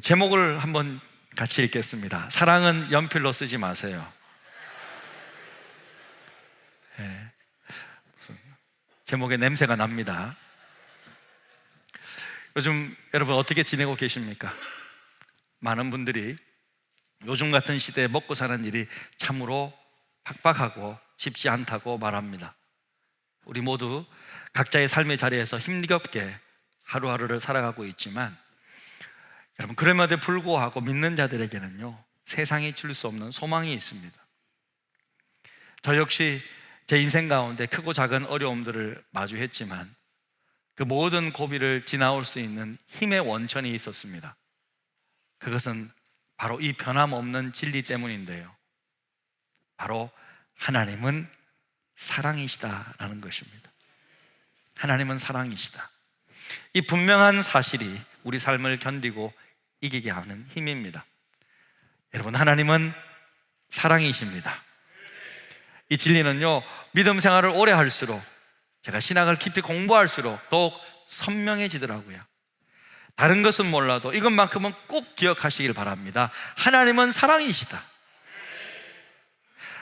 제목을 한번 같이 읽겠습니다. 사랑은 연필로 쓰지 마세요. 네. 제목에 냄새가 납니다. 요즘 여러분 어떻게 지내고 계십니까? 많은 분들이 요즘 같은 시대에 먹고 사는 일이 참으로 팍팍하고 쉽지 않다고 말합니다. 우리 모두 각자의 삶의 자리에서 힘겹게 하루하루를 살아가고 있지만 여러분, 그럼에도 불구하고 믿는 자들에게는요, 세상이 줄 수 없는 소망이 있습니다. 저 역시 제 인생 가운데 크고 작은 어려움들을 마주했지만 그 모든 고비를 지나올 수 있는 힘의 원천이 있었습니다. 그것은 바로 이 변함없는 진리 때문인데요, 바로 하나님은 사랑이시다라는 것입니다. 하나님은 사랑이시다. 이 분명한 사실이 우리 삶을 견디고 이기게 하는 힘입니다. 여러분, 하나님은 사랑이십니다. 이 진리는요, 믿음 생활을 오래 할수록, 제가 신학을 깊이 공부할수록 더욱 선명해지더라고요. 다른 것은 몰라도 이것만큼은 꼭 기억하시길 바랍니다. 하나님은 사랑이시다.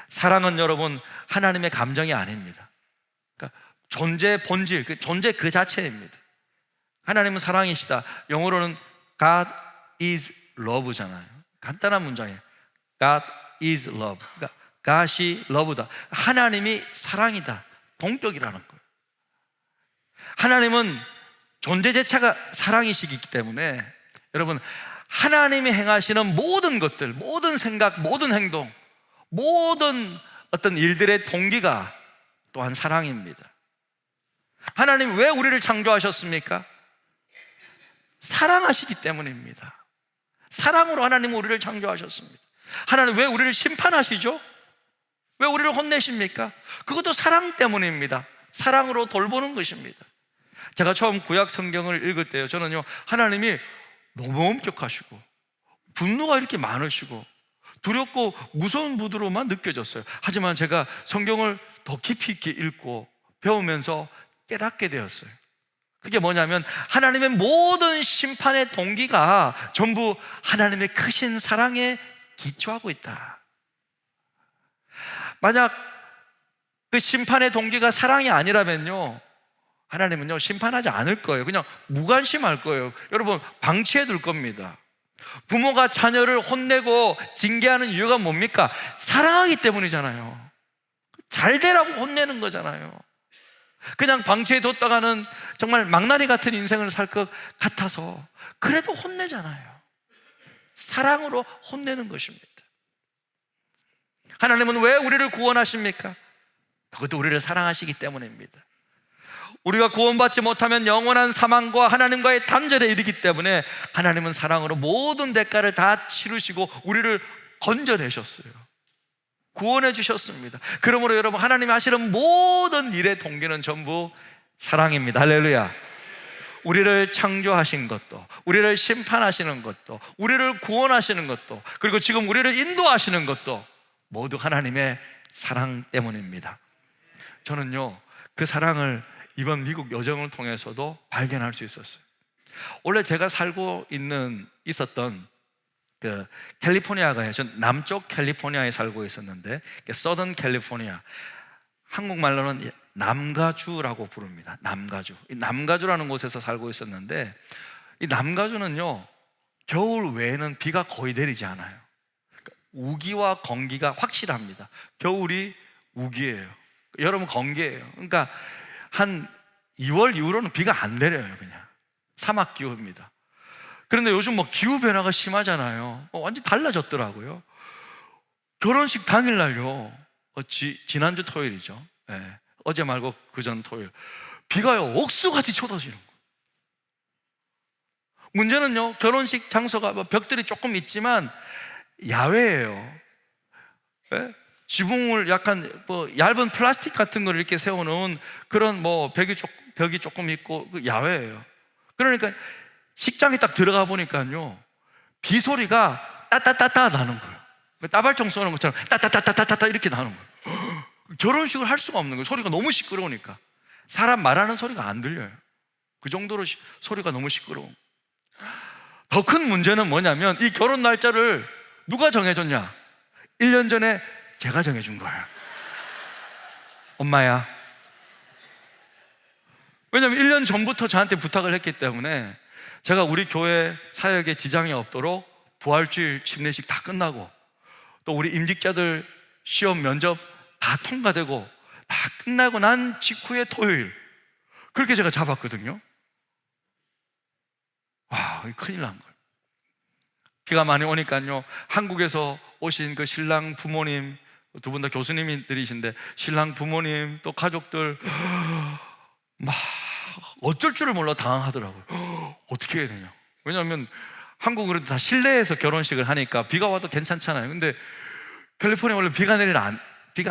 사랑은 여러분, 하나님의 감정이 아닙니다. 그러니까 존재의 본질, 존재 그 자체입니다. 하나님은 사랑이시다. 영어로는 God is love잖아요. 간단한 문장이에요. God is love. 그러니까 God이 love다. 하나님이 사랑이다. 동격이라는 거예요. 하나님은 존재 자체가 사랑이시기 때문에 여러분, 하나님이 행하시는 모든 것들, 모든 생각, 모든 행동, 모든 어떤 일들의 동기가 또한 사랑입니다. 하나님 왜 우리를 창조하셨습니까? 사랑하시기 때문입니다. 사랑으로 하나님은 우리를 창조하셨습니다. 하나님 왜 우리를 심판하시죠? 왜 우리를 혼내십니까? 그것도 사랑 때문입니다. 사랑으로 돌보는 것입니다. 제가 처음 구약 성경을 읽을 때요, 저는요, 하나님이 너무 엄격하시고 분노가 이렇게 많으시고 두렵고 무서운 분으로만 느껴졌어요. 하지만 제가 성경을 더 깊이 있게 읽고 배우면서 깨닫게 되었어요. 그게 뭐냐면 하나님의 모든 심판의 동기가 전부 하나님의 크신 사랑에 기초하고 있다. 만약 그 심판의 동기가 사랑이 아니라면요, 하나님은요 심판하지 않을 거예요. 그냥 무관심할 거예요. 여러분, 방치해 둘 겁니다. 부모가 자녀를 혼내고 징계하는 이유가 뭡니까? 사랑하기 때문이잖아요. 잘 되라고 혼내는 거잖아요. 그냥 방치해 뒀다가는 정말 망나니 같은 인생을 살 것 같아서 그래도 혼내잖아요. 사랑으로 혼내는 것입니다. 하나님은 왜 우리를 구원하십니까? 그것도 우리를 사랑하시기 때문입니다. 우리가 구원받지 못하면 영원한 사망과 하나님과의 단절에 이르기 때문에 하나님은 사랑으로 모든 대가를 다 치르시고 우리를 건져내셨어요. 구원해 주셨습니다. 그러므로 여러분, 하나님이 하시는 모든 일의 동기는 전부 사랑입니다. 할렐루야. 우리를 창조하신 것도, 우리를 심판하시는 것도, 우리를 구원하시는 것도, 그리고 지금 우리를 인도하시는 것도 모두 하나님의 사랑 때문입니다. 저는요, 그 사랑을 이번 미국 여정을 통해서도 발견할 수 있었어요. 원래 제가 살고 있었던 그 캘리포니아가요, 전 남쪽 캘리포니아에 살고 있었는데, 서던 캘리포니아, 한국말로는 남가주라고 부릅니다. 남가주. 이 남가주라는 곳에서 살고 있었는데, 이 남가주는요 겨울 외에는 비가 거의 내리지 않아요. 그러니까 우기와 건기가 확실합니다. 겨울이 우기예요, 여름은 건기예요. 그러니까 한 2월 이후로는 비가 안 내려요. 그냥 사막 기후입니다. 그런데 요즘 뭐 기후변화가 심하잖아요. 완전히 달라졌더라고요. 결혼식 당일날요, 지난주 토요일이죠. 네. 어제 말고 그전 토요일, 비가요 옥수같이 쏟아지는 거예요. 문제는요, 결혼식 장소가 벽들이 조금 있지만 야외예요. 네? 지붕을 약간 얇은 플라스틱 같은 걸 이렇게 세워놓은 그런 벽이 조금 있고 야외예요. 그러니까 식장에 딱 들어가 보니까요, 비 소리가 따따따따 나는 거예요. 따발총 쏘는 것처럼 따따따따따따 이렇게 나는 거예요. 결혼식을 할 수가 없는 거예요. 소리가 너무 시끄러우니까. 사람 말하는 소리가 안 들려요. 그 정도로 소리가 너무 시끄러워. 더 큰 문제는 뭐냐면 이 결혼 날짜를 누가 정해줬냐? 1년 전에 제가 정해준 거예요. 엄마야. 왜냐면 1년 전부터 저한테 부탁을 했기 때문에 제가 우리 교회 사역에 지장이 없도록 부활주일 침례식 다 끝나고 또 우리 임직자들 시험 면접 다 통과되고 다 끝나고 난 직후에 토요일, 그렇게 제가 잡았거든요. 와, 큰일 난 거예요. 비가 많이 오니까요, 한국에서 오신 그 신랑 부모님, 두 분 다 교수님들이신데 신랑 부모님 또 가족들 막 어쩔 줄을 몰라 당황하더라고요. 어떻게 해야 되냐. 왜냐하면 한국은 다 실내에서 결혼식을 하니까 비가 와도 괜찮잖아요. 근데 캘리포니아 원래 비가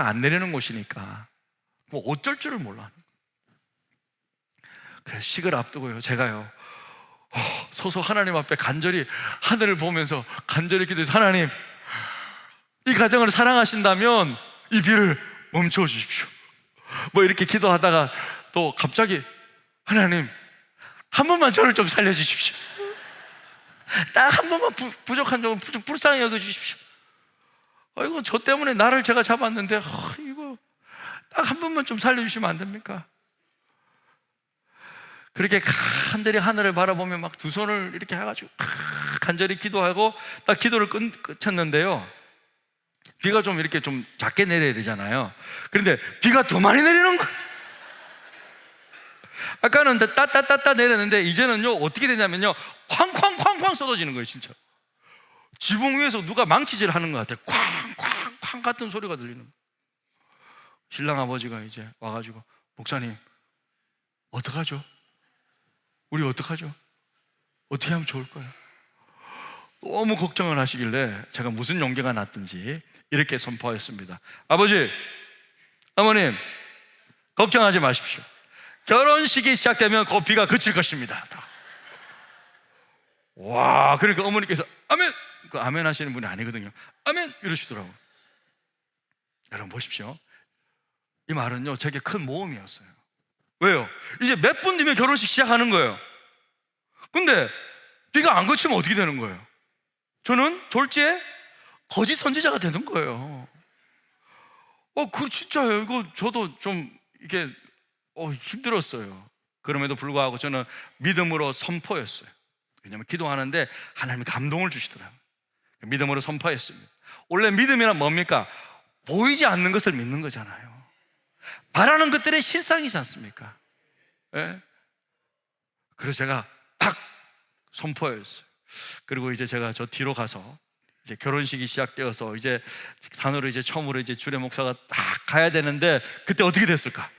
안 내리는 곳이니까 뭐 어쩔 줄을 몰라. 그래서 식을 앞두고요, 제가요 서서 하나님 앞에 간절히 하늘을 보면서 간절히 기도해서, 하나님, 이 가정을 사랑하신다면 이 비를 멈춰 주십시오. 뭐 이렇게 기도하다가 또 갑자기, 하나님, 한 번만 저를 좀 살려주십시오. 딱 한 번만 부족한 점을 불쌍히 여겨주십시오. 이거 저 때문에 나를 제가 잡았는데 이거 딱 한 번만 좀 살려주시면 안 됩니까? 그렇게 간절히 하늘을 바라보며 막 두 손을 이렇게 해가지고 간절히 기도하고 딱 기도를 끝쳤는데요, 비가 좀 이렇게 좀 작게 내려야 되잖아요. 그런데 비가 더 많이 내리는 거예요. 아까는 따따따따 내렸는데 이제는요 어떻게 되냐면요, 쾅쾅쾅쾅 쏟아지는 거예요. 진짜 지붕 위에서 누가 망치질 하는 것 같아요. 쾅쾅쾅 같은 소리가 들리는 거예요. 신랑 아버지가 이제 와가지고, 목사님 어떡하죠? 우리 어떡하죠? 어떻게 하면 좋을까요? 너무 걱정을 하시길래 제가 무슨 용기가 났든지 이렇게 선포하였습니다. 아버지, 어머님, 걱정하지 마십시오. 결혼식이 시작되면 그 비가 그칠 것입니다. 와, 그러니까 어머니께서 아멘! 그 아멘 하시는 분이 아니거든요. 아멘! 이러시더라고요. 여러분 보십시오. 이 말은요 제게 큰 모험이었어요. 왜요? 이제 몇 분 뒤면 결혼식 시작하는 거예요. 근데 비가 안 그치면 어떻게 되는 거예요? 저는 졸지에 거짓 선지자가 되는 거예요. 진짜요. 이거 저도 좀 이게 힘들었어요. 그럼에도 불구하고 저는 믿음으로 선포했어요. 왜냐하면 기도하는데 하나님이 감동을 주시더라고요. 믿음으로 선포했습니다. 원래 믿음이란 뭡니까? 보이지 않는 것을 믿는 거잖아요. 바라는 것들의 실상이지 않습니까? 예? 그래서 제가 딱 선포했어요. 그리고 이제 제가 저 뒤로 가서 이제 결혼식이 시작되어서 이제 산으로 이제 처음으로 이제 주례 목사가 딱 가야 되는데, 그때 어떻게 됐을까?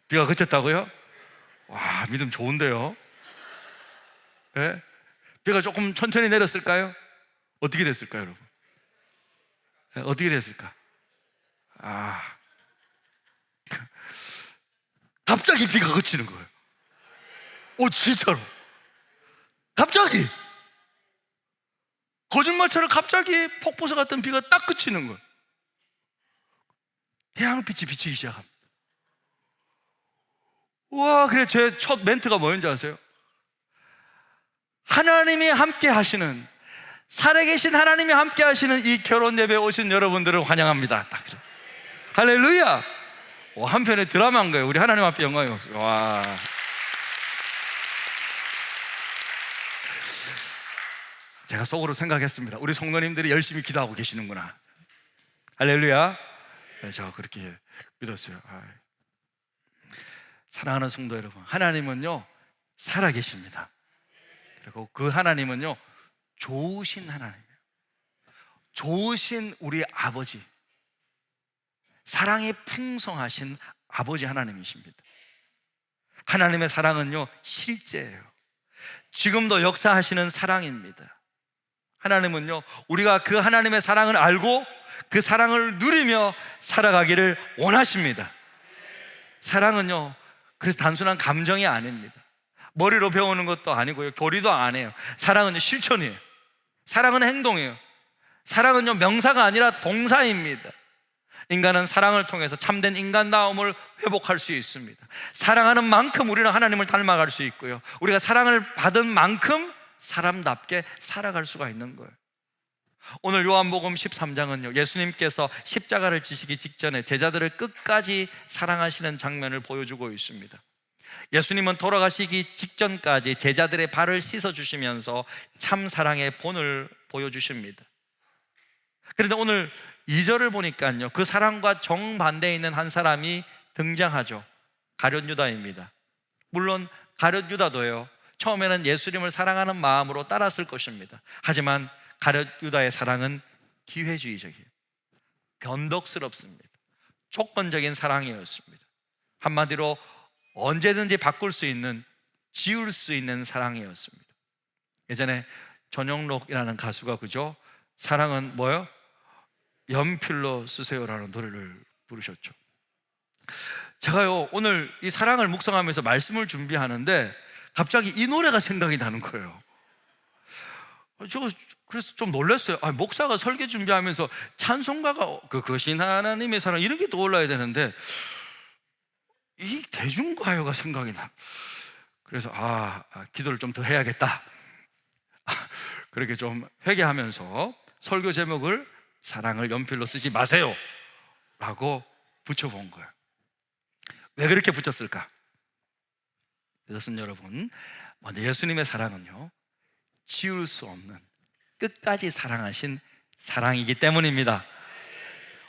비가 그쳤다고요? 와, 믿음 좋은데요? 예? 비가 조금 천천히 내렸을까요? 어떻게 됐을까요, 여러분? 예, 어떻게 됐을까? 갑자기 비가 그치는 거예요. 진짜로 갑자기 거짓말처럼 갑자기 폭포수 같은 비가 딱 그치는 거예요. 태양빛이 비치기 시작합니다. 우와, 그래 제 첫 멘트가 뭐였는지 아세요? 하나님이 함께 하시는, 살아계신 하나님이 함께 하시는 이 결혼 예배에 오신 여러분들을 환영합니다. 딱 그랬어요. 할렐루야. 한편의 드라마인 거예요. 우리 하나님 앞에 영광이 없어요. 와. 제가 속으로 생각했습니다. 우리 성도님들이 열심히 기도하고 계시는구나. 할렐루야. 저 그렇게 믿었어요. 사랑하는 성도 여러분, 하나님은요 살아계십니다. 그리고 그 하나님은요 좋으신 하나님이에요. 좋으신 우리 아버지, 사랑이 풍성하신 아버지 하나님이십니다. 하나님의 사랑은요 실제예요. 지금도 역사하시는 사랑입니다. 하나님은요 우리가 그 하나님의 사랑을 알고 그 사랑을 누리며 살아가기를 원하십니다. 사랑은요 그래서 단순한 감정이 아닙니다. 머리로 배우는 것도 아니고요, 교리도 안 해요. 사랑은요 실천이에요. 사랑은 행동이에요. 사랑은요 명사가 아니라 동사입니다. 인간은 사랑을 통해서 참된 인간다움을 회복할 수 있습니다. 사랑하는 만큼 우리는 하나님을 닮아갈 수 있고요, 우리가 사랑을 받은 만큼 사람답게 살아갈 수가 있는 거예요. 오늘 요한복음 13장은요, 예수님께서 십자가를 지시기 직전에 제자들을 끝까지 사랑하시는 장면을 보여주고 있습니다. 예수님은 돌아가시기 직전까지 제자들의 발을 씻어주시면서 참 사랑의 본을 보여주십니다. 그런데 오늘 2절을 보니까요, 그 사랑과 정반대에 있는 한 사람이 등장하죠. 가룟 유다입니다. 물론 가룟 유다도요, 처음에는 예수님을 사랑하는 마음으로 따랐을 것입니다. 하지만 가룟 유다의 사랑은 기회주의적이에요. 변덕스럽습니다. 조건적인 사랑이었습니다. 한마디로 언제든지 바꿀 수 있는, 지울 수 있는 사랑이었습니다. 예전에 전영록이라는 가수가 그죠? 사랑은 뭐요? 연필로 쓰세요라는 노래를 부르셨죠. 제가요, 오늘 이 사랑을 묵상하면서 말씀을 준비하는데 갑자기 이 노래가 생각이 나는 거예요. 그래서 좀 놀랐어요. 목사가 설교 준비하면서 찬송가가 그것이 하나님의 사랑 이런 게 떠올라야 되는데 이 대중가요가 생각이 나. 그래서 기도를 좀 더 해야겠다. 그렇게 좀 회개하면서 설교 제목을 사랑을 연필로 쓰지 마세요 라고 붙여본 거예요. 왜 그렇게 붙였을까? 그것은 여러분, 먼저 예수님의 사랑은요, 지울 수 없는, 끝까지 사랑하신 사랑이기 때문입니다.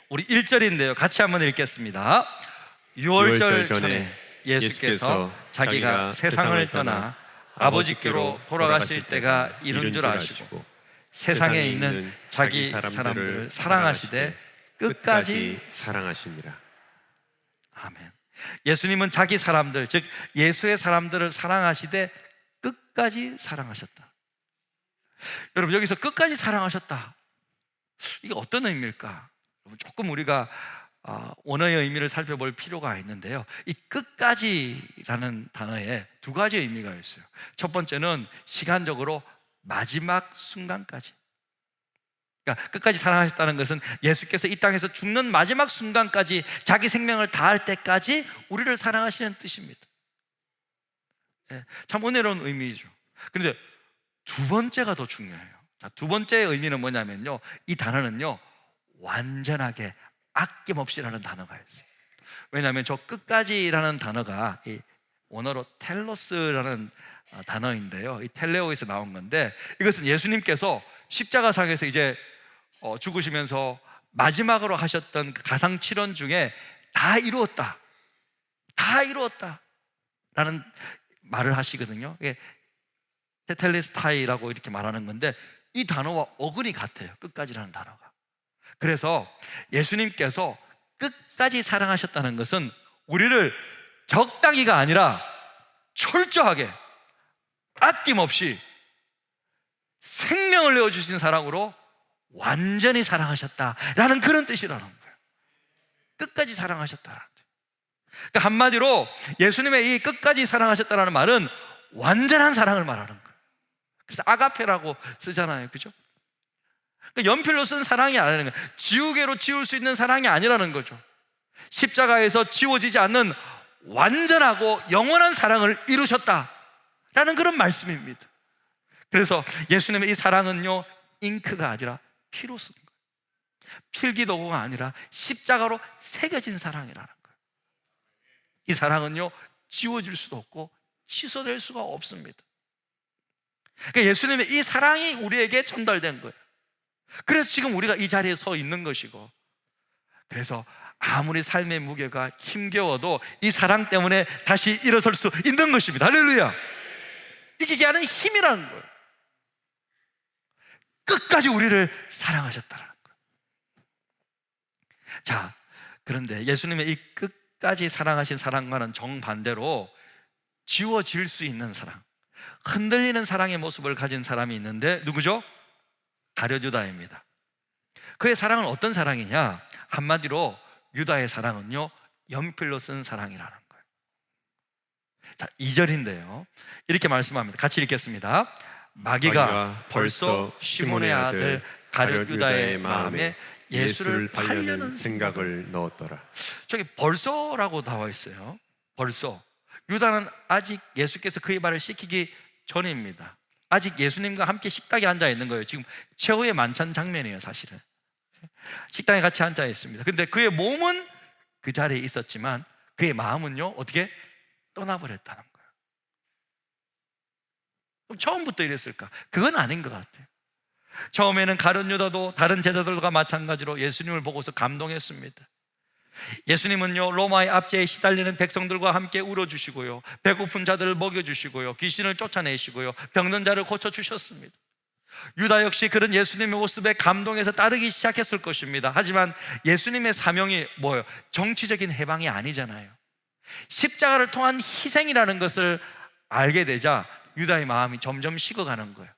우리 1절인데요, 같이 한번 읽겠습니다. 6월절 전에 예수께서 자기가 세상을 떠나 아버지께로 돌아가실 때가 이른 줄 아시고 세상에 있는 자기 사람들을 사랑하시되 끝까지 사랑하십니다. 아멘. 예수님은 자기 사람들, 즉 예수의 사람들을 사랑하시되 끝까지 사랑하셨다. 여러분, 여기서 끝까지 사랑하셨다, 이게 어떤 의미일까? 조금 우리가 원어의 의미를 살펴볼 필요가 있는데요, 이 끝까지라는 단어에 두 가지 의미가 있어요. 첫 번째는 시간적으로 마지막 순간까지, 그러니까 끝까지 사랑하셨다는 것은 예수께서 이 땅에서 죽는 마지막 순간까지, 자기 생명을 다할 때까지 우리를 사랑하시는 뜻입니다. 참 은혜로운 의미죠. 그런데 두 번째가 더 중요해요. 두 번째의 의미는 뭐냐면요, 이 단어는요, 완전하게 아낌없이라는 단어가 있어요. 왜냐하면 저 끝까지라는 단어가 이 원어로 텔로스라는 단어인데요, 이 텔레오에서 나온 건데, 이것은 예수님께서 십자가상에서 이제 죽으시면서 마지막으로 하셨던 그 가상칠언 중에 다 이루었다, 다 이루었다 라는 말을 하시거든요. 이게 테텔레스타이라고 이렇게 말하는 건데, 이 단어와 어근이 같아요, 끝까지라는 단어가. 그래서 예수님께서 끝까지 사랑하셨다는 것은 우리를 적당히가 아니라 철저하게 아낌없이 생명을 내어주신 사랑으로 완전히 사랑하셨다라는 그런 뜻이라는 거예요. 끝까지 사랑하셨다라는 뜻. 그러니까 한마디로 예수님의 이 끝까지 사랑하셨다라는 말은 완전한 사랑을 말하는 거예요. 그래서 아가페라고 쓰잖아요, 그죠? 그러니까 연필로 쓴 사랑이 아니라는 거예요. 지우개로 지울 수 있는 사랑이 아니라는 거죠. 십자가에서 지워지지 않는 완전하고 영원한 사랑을 이루셨다라는 그런 말씀입니다. 그래서 예수님의 이 사랑은요, 잉크가 아니라 피로 쓴 거예요. 필기도구가 아니라 십자가로 새겨진 사랑이라는 거예요. 이 사랑은요, 지워질 수도 없고 취소될 수가 없습니다. 그러니까 예수님의 이 사랑이 우리에게 전달된 거예요. 그래서 지금 우리가 이 자리에 서 있는 것이고, 그래서 아무리 삶의 무게가 힘겨워도 이 사랑 때문에 다시 일어설 수 있는 것입니다. 할렐루야. 이게 하는 힘이라는 거예요. 끝까지 우리를 사랑하셨다는 거예요. 자, 그런데 예수님의 이 끝까지 사랑하신 사랑과는 정반대로 지워질 수 있는 사랑, 흔들리는 사랑의 모습을 가진 사람이 있는데 누구죠? 가룟 유다입니다. 그의 사랑은 어떤 사랑이냐? 한마디로 유다의 사랑은요, 연필로 쓴 사랑이라는 거예요. 자, 2절인데요, 이렇게 말씀합니다. 같이 읽겠습니다. 마귀가 벌써 시몬의 아들 가룟 유다의 마음에 예수를 팔려는 팔려는 생각을 넣었더라. 저기 벌써라고 나와 있어요. 벌써. 유다는 아직 예수께서 그의 발을 씻기기 전입니다. 아직 예수님과 함께 식탁에 앉아 있는 거예요. 지금 최후의 만찬 장면이에요, 사실은. 식당에 같이 앉아 있습니다. 근데 그의 몸은 그 자리에 있었지만 그의 마음은요, 어떻게 떠나버렸다는 거예요. 그럼 처음부터 이랬을까? 그건 아닌 것 같아요. 처음에는 가룟 유다도 다른 제자들과 마찬가지로 예수님을 보고서 감동했습니다. 예수님은요, 로마의 압제에 시달리는 백성들과 함께 울어주시고요, 배고픈 자들을 먹여주시고요, 귀신을 쫓아내시고요, 병든 자를 고쳐주셨습니다. 유다 역시 그런 예수님의 모습에 감동해서 따르기 시작했을 것입니다. 하지만 예수님의 사명이 뭐예요? 정치적인 해방이 아니잖아요. 십자가를 통한 희생이라는 것을 알게 되자 유다의 마음이 점점 식어가는 거예요.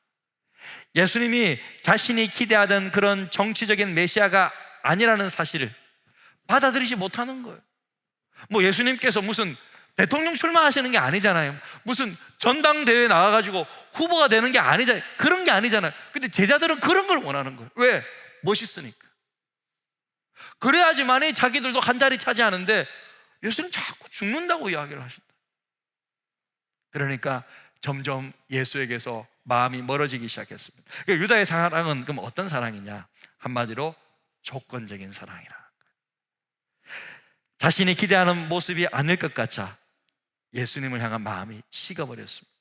예수님이 자신이 기대하던 그런 정치적인 메시아가 아니라는 사실을 받아들이지 못하는 거예요. 뭐 예수님께서 무슨 대통령 출마하시는 게 아니잖아요. 무슨 전당대회에 나가가지고 후보가 되는 게 아니잖아요. 그런 게 아니잖아요. 근데 제자들은 그런 걸 원하는 거예요. 왜? 멋있으니까. 그래야지만이 자기들도 한 자리 차지하는데 예수는 자꾸 죽는다고 이야기를 하신다. 그러니까 점점 예수에게서 마음이 멀어지기 시작했습니다. 그러니까 유다의 사랑은 그럼 어떤 사랑이냐? 한마디로 조건적인 사랑이라. 자신이 기대하는 모습이 아닐 것 같자 예수님을 향한 마음이 식어버렸습니다.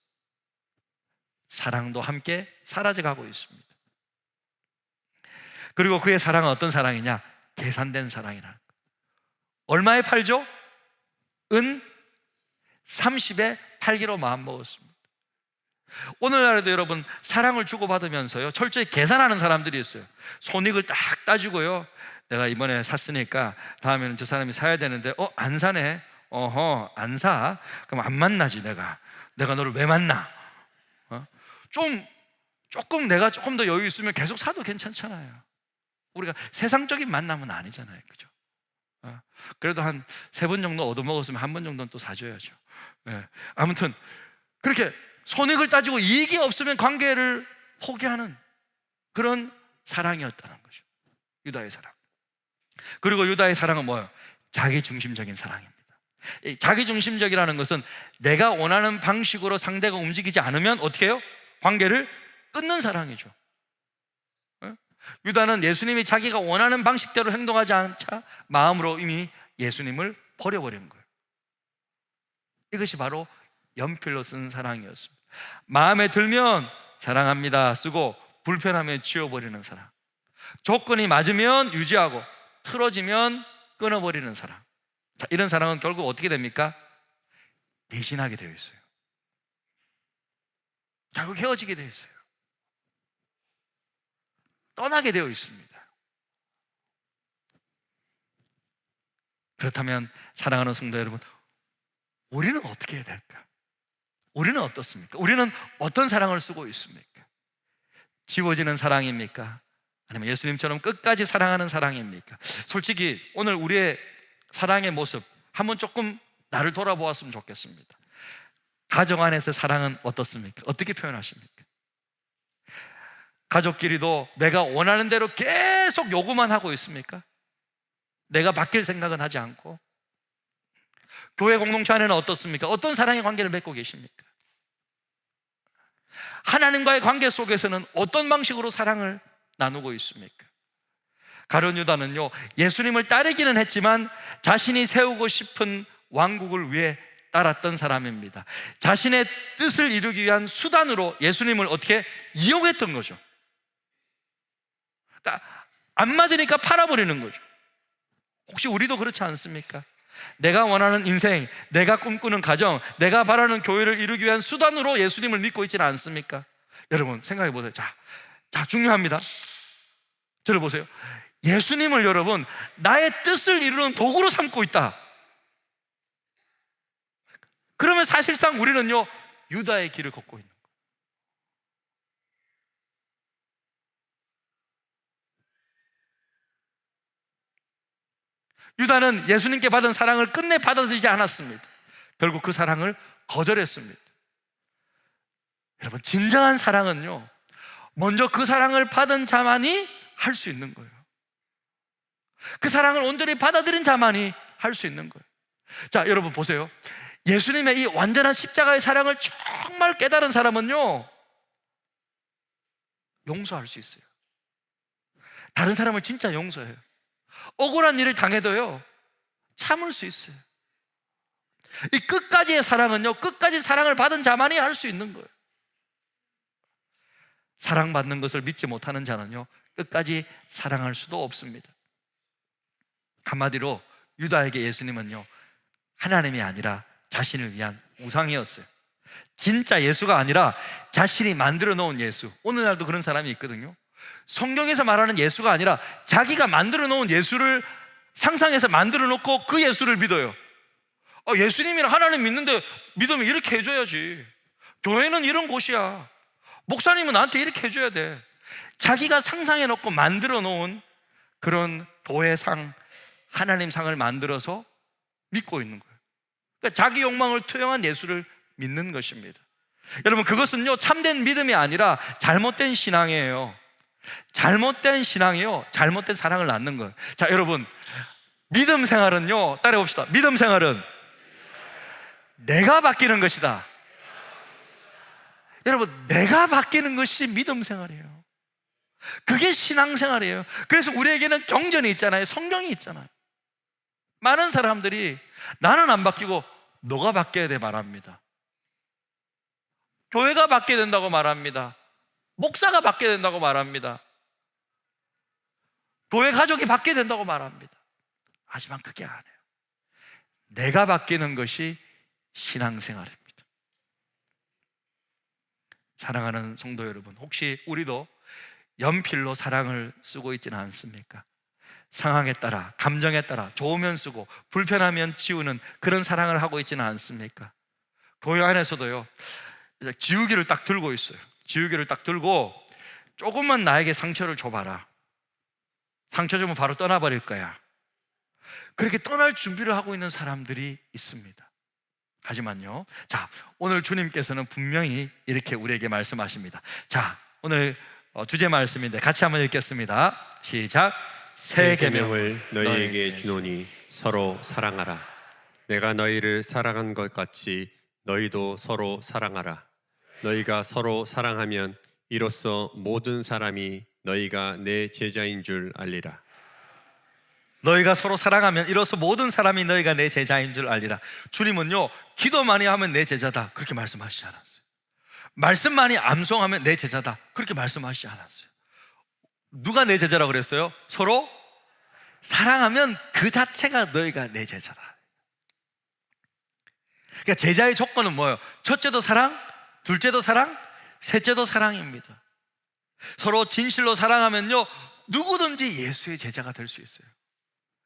사랑도 함께 사라져가고 있습니다. 그리고 그의 사랑은 어떤 사랑이냐? 계산된 사랑이라는 거예요. 얼마에 팔죠? 은 30에 팔기로 마음먹었습니다. 오늘날에도 여러분 사랑을 주고받으면서요, 철저히 계산하는 사람들이 있어요. 손익을 딱 따지고요, 내가 이번에 샀으니까 다음에는 저 사람이 사야 되는데 안 사네, 안 사, 그럼 안 만나지. 내가 너를 왜 만나? 조금 내가 조금 더 여유 있으면 계속 사도 괜찮잖아요. 우리가 세상적인 만남은 아니잖아요, 그죠? 그래도 한 3번 정도 얻어먹었으면 1번 정도는 또 사줘야죠. 아무튼 그렇게 손익을 따지고 이익이 없으면 관계를 포기하는 그런 사랑이었다는 거죠, 유다의 사랑. 그리고 유다의 사랑은 뭐예요? 자기중심적인 사랑입니다. 자기중심적이라는 것은 내가 원하는 방식으로 상대가 움직이지 않으면 어떻게 해요? 관계를 끊는 사랑이죠. 유다는 예수님이 자기가 원하는 방식대로 행동하지 않자 마음으로 이미 예수님을 버려버린 거예요. 이것이 바로 연필로 쓴 사랑이었습니다. 마음에 들면 사랑합니다 쓰고 불편하면 지워버리는 사랑. 조건이 맞으면 유지하고 틀어지면 끊어버리는 사랑. 자, 이런 사랑은 결국 어떻게 됩니까? 배신하게 되어 있어요. 결국 헤어지게 되어 있어요. 떠나게 되어 있습니다. 그렇다면 사랑하는 성도 여러분, 우리는 어떻게 해야 될까? 우리는 어떻습니까? 우리는 어떤 사랑을 쓰고 있습니까? 지워지는 사랑입니까? 아니면 예수님처럼 끝까지 사랑하는 사랑입니까? 솔직히 오늘 우리의 사랑의 모습 한번 조금 나를 돌아보았으면 좋겠습니다. 가정 안에서 사랑은 어떻습니까? 어떻게 표현하십니까? 가족끼리도 내가 원하는 대로 계속 요구만 하고 있습니까? 내가 바뀔 생각은 하지 않고. 교회 공동체 안에는 어떻습니까? 어떤 사랑의 관계를 맺고 계십니까? 하나님과의 관계 속에서는 어떤 방식으로 사랑을 나누고 있습니까? 가룟 유다는요, 예수님을 따르기는 했지만 자신이 세우고 싶은 왕국을 위해 따랐던 사람입니다. 자신의 뜻을 이루기 위한 수단으로 예수님을 어떻게 이용했던 거죠. 그러니까 안 맞으니까 팔아버리는 거죠. 혹시 우리도 그렇지 않습니까? 내가 원하는 인생, 내가 꿈꾸는 가정, 내가 바라는 교회를 이루기 위한 수단으로 예수님을 믿고 있지는 않습니까? 여러분 생각해 보세요. 자, 중요합니다. 저를 보세요. 예수님을 여러분 나의 뜻을 이루는 도구로 삼고 있다. 그러면 사실상 우리는요, 유다의 길을 걷고 있는 거예요. 유다는 예수님께 받은 사랑을 끝내 받아들이지 않았습니다. 결국 그 사랑을 거절했습니다. 여러분, 진정한 사랑은요, 먼저 그 사랑을 받은 자만이 할 수 있는 거예요. 그 사랑을 온전히 받아들인 자만이 할 수 있는 거예요. 자, 여러분 보세요. 예수님의 이 완전한 십자가의 사랑을 정말 깨달은 사람은요, 용서할 수 있어요. 다른 사람을 진짜 용서해요. 억울한 일을 당해도요, 참을 수 있어요. 이 끝까지의 사랑은요, 끝까지 사랑을 받은 자만이 할 수 있는 거예요. 사랑받는 것을 믿지 못하는 자는요, 끝까지 사랑할 수도 없습니다. 한마디로 유다에게 예수님은요, 하나님이 아니라 자신을 위한 우상이었어요. 진짜 예수가 아니라 자신이 만들어 놓은 예수. 오늘날도 그런 사람이 있거든요. 성경에서 말하는 예수가 아니라 자기가 만들어 놓은 예수를 상상해서 만들어 놓고 그 예수를 믿어요. 예수님이랑 하나님 믿는데 믿으면 이렇게 해줘야지. 교회는 이런 곳이야. 목사님은 나한테 이렇게 해줘야 돼. 자기가 상상해 놓고 만들어 놓은 그런 교회상, 하나님상을 만들어서 믿고 있는 거예요. 그러니까 자기 욕망을 투영한 예수를 믿는 것입니다. 여러분, 그것은요, 참된 믿음이 아니라 잘못된 신앙이에요. 잘못된 신앙이요, 잘못된 사랑을 낳는 거예요. 자, 여러분, 믿음 생활은요, 따라해 봅시다. 믿음 생활은 내가 바뀌는 것이다. 여러분, 내가 바뀌는 것이 믿음 생활이에요. 그게 신앙 생활이에요. 그래서 우리에게는 경전이 있잖아요. 성경이 있잖아요. 많은 사람들이 나는 안 바뀌고 너가 바뀌어야 돼 말합니다. 교회가 바뀌어야 된다고 말합니다. 목사가 바뀌어야 된다고 말합니다. 교회 가족이 바뀌어야 된다고 말합니다. 하지만 그게 아니에요. 내가 바뀌는 것이 신앙생활입니다. 사랑하는 성도 여러분, 혹시 우리도 연필로 사랑을 쓰고 있지는 않습니까? 상황에 따라, 감정에 따라 좋으면 쓰고 불편하면 지우는 그런 사랑을 하고 있지는 않습니까? 교회 안에서도요, 지우개를 딱 들고 있어요. 지우개를 딱 들고 조금만 나에게 상처를 줘봐라. 상처 주면 바로 떠나버릴 거야. 그렇게 떠날 준비를 하고 있는 사람들이 있습니다. 하지만요, 자, 오늘 주님께서는 분명히 이렇게 우리에게 말씀하십니다. 자, 오늘 주제 말씀인데 같이 한번 읽겠습니다. 시작. 새 계명을 너희에게 주노니 서로 사랑하라. 내가 너희를 사랑한 것 같이 너희도 서로 사랑하라. 너희가 서로 사랑하면 이로써 모든 사람이 너희가 내 제자인 줄 알리라. 너희가 서로 사랑하면 이로써 모든 사람이 너희가 내 제자인 줄 알리라. 주님은요, 기도 많이 하면 내 제자다 그렇게 말씀하시지 않았어요. 말씀 많이 암송하면 내 제자다 그렇게 말씀하시지 않았어요. 누가 내 제자라고 그랬어요? 서로 사랑하면 그 자체가 너희가 내 제자다. 그러니까 제자의 조건은 뭐예요? 첫째도 사랑, 둘째도 사랑, 셋째도 사랑입니다. 서로 진실로 사랑하면요, 누구든지 예수의 제자가 될 수 있어요.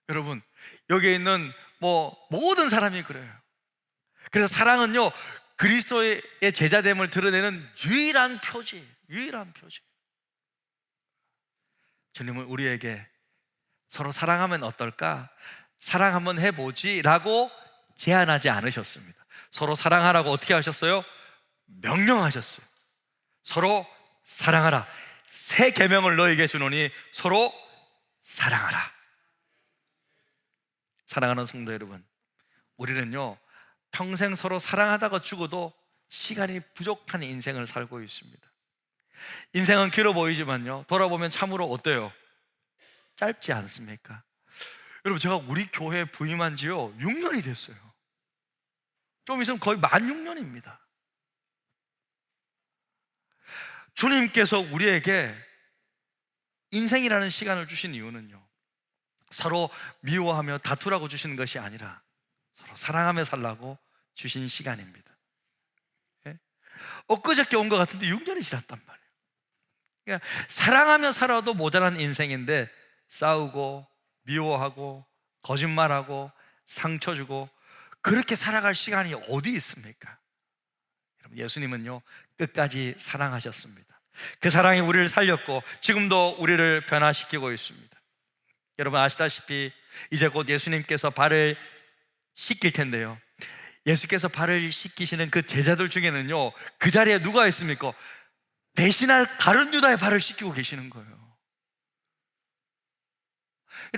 여러분, 여기에 있는 모든 사람이 그래요. 그래서 사랑은요, 그리스도의 제자됨을 드러내는 유일한 표지. 주님은 우리에게 서로 사랑하면 어떨까? 사랑 한번 해보지 라고 제안하지 않으셨습니다. 서로 사랑하라고 어떻게 하셨어요? 명령하셨어요. 서로 사랑하라. 새 계명을 너에게 주노니 서로 사랑하라. 사랑하는 성도 여러분, 우리는요, 평생 서로 사랑하다가 죽어도 시간이 부족한 인생을 살고 있습니다. 인생은 길어 보이지만요, 돌아보면 참으로 어때요? 짧지 않습니까? 여러분, 제가 우리 교회 부임한 지요 6년이 됐어요. 좀 있으면 거의 만 6년입니다. 주님께서 우리에게 인생이라는 시간을 주신 이유는요, 서로 미워하며 다투라고 주신 것이 아니라 서로 사랑하며 살라고 주신 시간입니다. 예? 엊그저께 온 것 같은데 6년이 지났단 말이에요. 그러니까 사랑하며 살아도 모자란 인생인데 싸우고 미워하고 거짓말하고 상처 주고 그렇게 살아갈 시간이 어디 있습니까? 여러분, 예수님은요, 끝까지 사랑하셨습니다. 그 사랑이 우리를 살렸고 지금도 우리를 변화시키고 있습니다. 여러분 아시다시피 이제 곧 예수님께서 발을 씻길 텐데요, 예수께서 발을 씻기시는 그 제자들 중에는요, 그 자리에 누가 있습니까? 대신할 다른 유다의 발을 씻기고 계시는 거예요.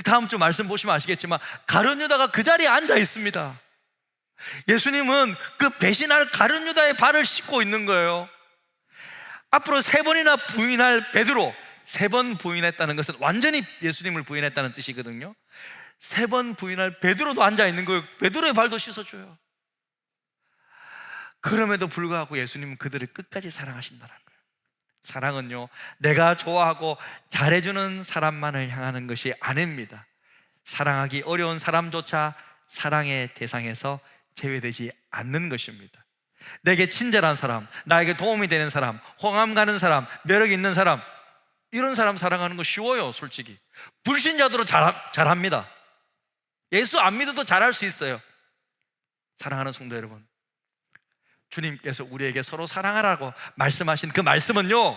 다음 주 말씀 보시면 아시겠지만 가룟 유다가 그 자리에 앉아 있습니다. 예수님은 그 배신할 가룟 유다의 발을 씻고 있는 거예요. 앞으로 3번이나 부인할 베드로, 3번 부인했다는 것은 완전히 예수님을 부인했다는 뜻이거든요. 3번 부인할 베드로도 앉아 있는 거예요. 베드로의 발도 씻어줘요. 그럼에도 불구하고 예수님은 그들을 끝까지 사랑하신다는 거예요. 사랑은요, 내가 좋아하고 잘해주는 사람만을 향하는 것이 아닙니다. 사랑하기 어려운 사람조차 사랑의 대상에서 제외되지 않는 것입니다. 내게 친절한 사람, 나에게 도움이 되는 사람, 호감 가는 사람, 매력 있는 사람, 이런 사람 사랑하는 거 쉬워요. 솔직히 불신자들도 잘합니다. 예수 안 믿어도 잘할 수 있어요. 사랑하는 성도 여러분, 주님께서 우리에게 서로 사랑하라고 말씀하신 그 말씀은요,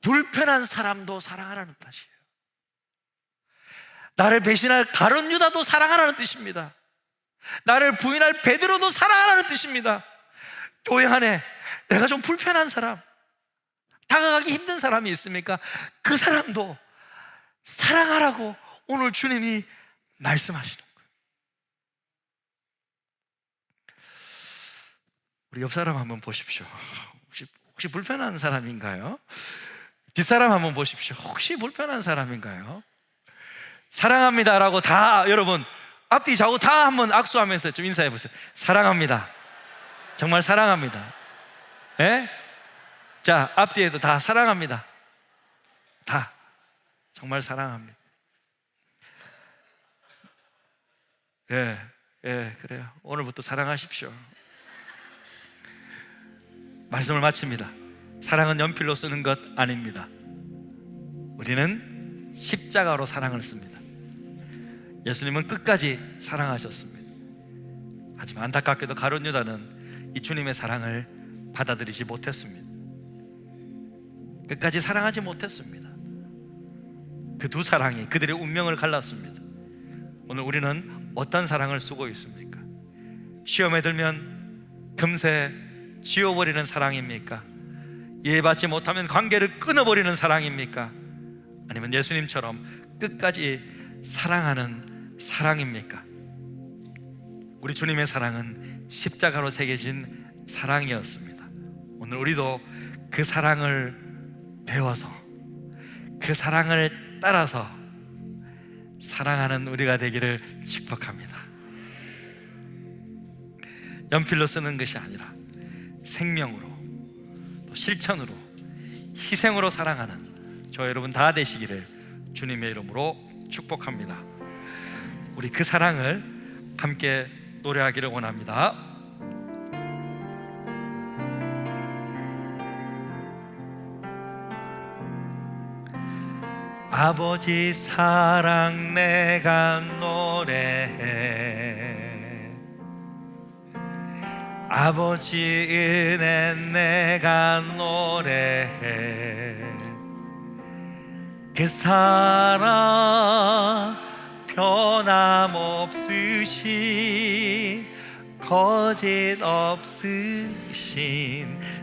불편한 사람도 사랑하라는 뜻이에요. 나를 배신할 가룟 유다도 사랑하라는 뜻입니다. 나를 부인할 베드로도 사랑하라는 뜻입니다. 교회 안에 내가 좀 불편한 사람, 다가가기 힘든 사람이 있습니까? 그 사람도 사랑하라고 오늘 주님이 말씀하시는 거예요. 우리 옆 사람 한번 보십시오. 혹시 불편한 사람인가요? 뒷사람 한번 보십시오. 혹시 불편한 사람인가요? 사랑합니다라고 다, 여러분 앞뒤 좌우 다 한번 악수하면서 좀 인사해 보세요. 사랑합니다. 정말 사랑합니다. 예? 자, 앞뒤에도 다 사랑합니다. 다 정말 사랑합니다. 예, 그래요. 오늘부터 사랑하십시오. 말씀을 마칩니다. 사랑은 연필로 쓰는 것 아닙니다. 우리는 십자가로 사랑을 씁니다. 예수님은 끝까지 사랑하셨습니다. 하지만 안타깝게도 가룟 유다는 이 주님의 사랑을 받아들이지 못했습니다. 끝까지 사랑하지 못했습니다. 그 두 사랑이 그들의 운명을 갈랐습니다. 오늘 우리는 어떤 사랑을 쓰고 있습니까? 시험에 들면 금세 지워버리는 사랑입니까? 이해받지 못하면 관계를 끊어버리는 사랑입니까? 아니면 예수님처럼 끝까지 사랑하는 사랑입니까? 우리 주님의 사랑은 십자가로 새겨진 사랑이었습니다. 오늘 우리도 그 사랑을 배워서 그 사랑을 따라서 사랑하는 우리가 되기를 축복합니다. 연필로 쓰는 것이 아니라 생명으로, 또 실천으로, 희생으로 사랑하는 저 여러분 다 되시기를 주님의 이름으로 축복합니다. 우리 그 사랑을 함께 노래하기를 원합니다. 아버지 사랑 내가 노래해, 아버지 은혜 내가 노래해. 그 사랑 변함없으신, 거짓 없으신,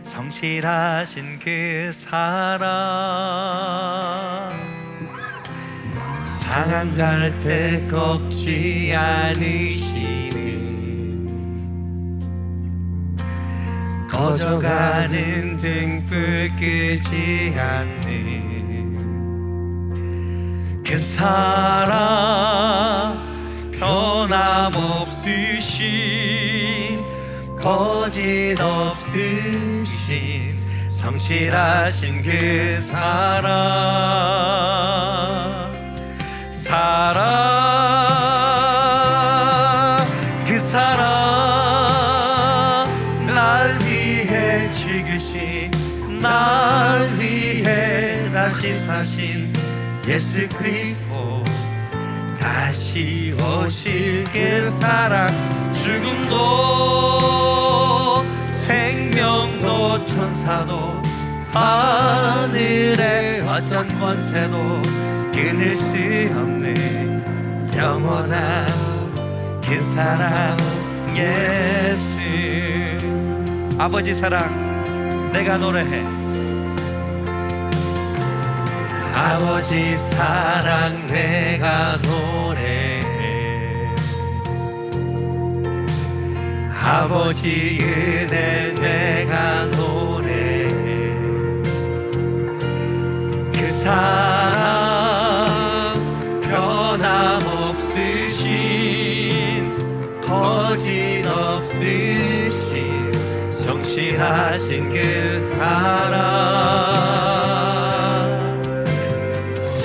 성실하신 그 사랑, 상한 갈 때 꺾지 않으시는, 꺼져가는 등불 끄지 않는 그 사랑, 변함없으신, 거짓 없으신, 성실하신 그 사랑, 그 사랑, 날 위해 죽으신, 날 위해 다시 사신 예수 그리스도, 다시 오실 그 사랑, 죽음도 생명도 천사도 하늘의 어떤 권세도 끊을 수 없는 영원한 그 사랑 예수. 아버지 사랑 내가 노래해, 아버지 사랑 내가 노래해. 아버지 은혜 내가 노래해. 그 사랑 변함없으신 거짓없으신 성실하신 그 사랑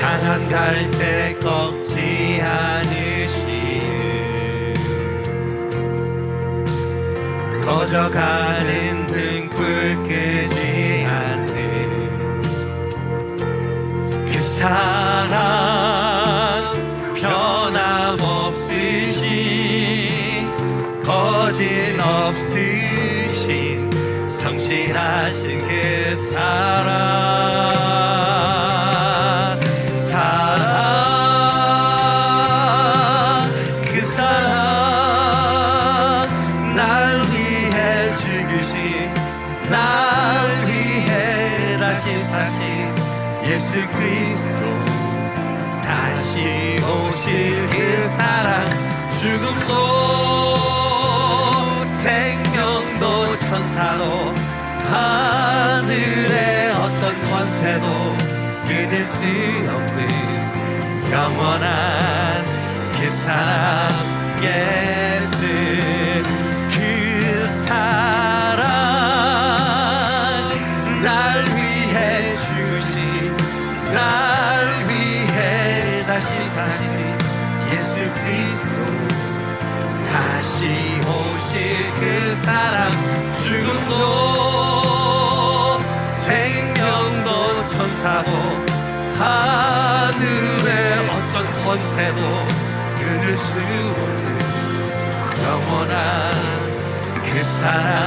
상한 갈대 꺾지 않으신 꺼져가는 등불 끄지 않는 그 사랑 변함없으신 거짓없으신 성실하신 그 사랑 그 사랑 날 위해 죽으신 날 위해 다시 사신 예수 그리스도 다시 오실 그 사랑 죽음도 생명도 천사도 하늘의 어떤 권세도 이길 수 없는 영원한 그 사랑 예수 그 사랑 날 위해 주신 날 위해 다시 사신 예수 그리스도 다시 오실 그 사랑 죽음도 생명도 천사도 하늘의 어떤 권세도 끊을 수 없는 영원한 그 사랑